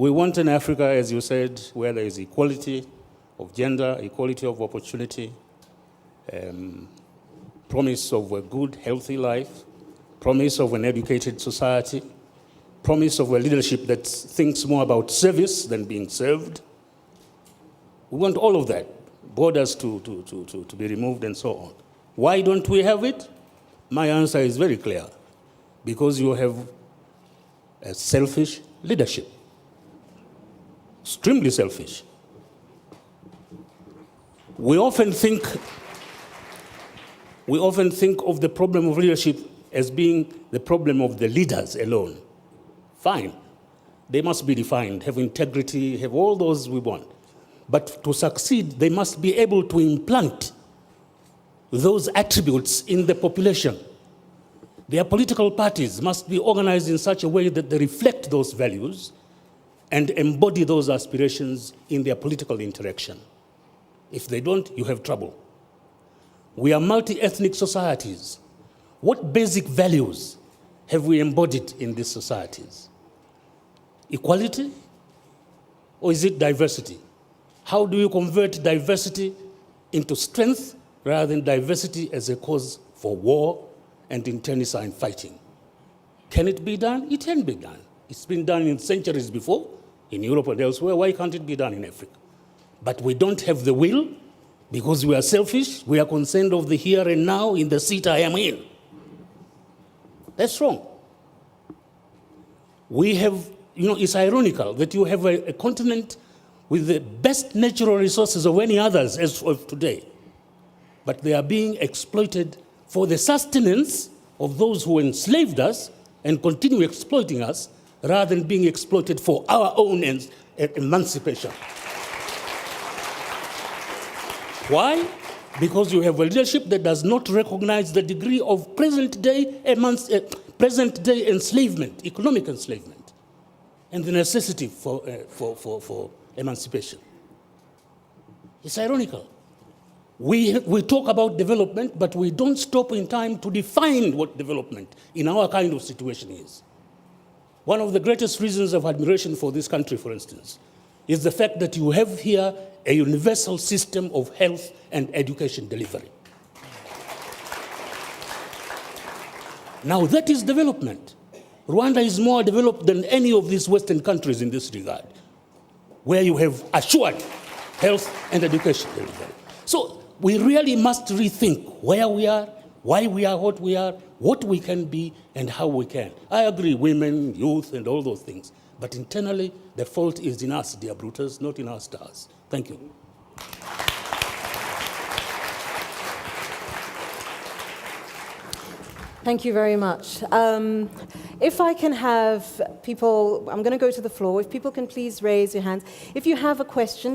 We want an Africa, as you said, where there is equality of gender, equality of opportunity, promise of a good, healthy life, promise of an educated society, promise of a leadership that thinks more about service than being served. We want all of that, borders to be removed and so on. Why don't we have it? My answer is very clear. Because you have a selfish leadership. Extremely selfish. We often think of the problem of leadership as being the problem of the leaders alone. Fine. They must be defined, have integrity, have all those we want. But to succeed, they must be able to implant those attributes in the population. Their political parties must be organized in such a way that they reflect those values and embody those aspirations in their political interaction. If they don't, you have trouble. We are multi-ethnic societies. What basic values have we embodied in these societies? Equality? Or is it diversity? How do you convert diversity into strength rather than diversity as a cause for war and internecine fighting? Can it be done? It can be done. It's been done in centuries before, in Europe and elsewhere. Why can't it be done in Africa? But we don't have the will because we are selfish. We are concerned of the here and now in the seat I am in. That's wrong. We have, it's ironical that you have a continent with the best natural resources of any others as of today, but they are being exploited for the sustenance of those who enslaved us and continue exploiting us rather than being exploited for our own emancipation. Why? Because you have a leadership that does not recognize the degree of present-day enslavement, economic enslavement, and the necessity for emancipation. It's ironical. We talk about development, but we don't stop in time to define what development in our kind of situation is. One of the greatest reasons of admiration for this country, for instance, is the fact that you have here a universal system of health and education delivery. Now that is development. Rwanda is more developed than any of these Western countries in this regard, where you have assured health and education delivery. So we really must rethink where we are, why we are what we can be, and how we can. I agree, women, youth, and all those things. But internally, the fault is in us, dear Brutus, not in our stars. Thank you. Thank you very much. If I can have people, I'm going to go to the floor. If people can please raise your hands. If you have a question,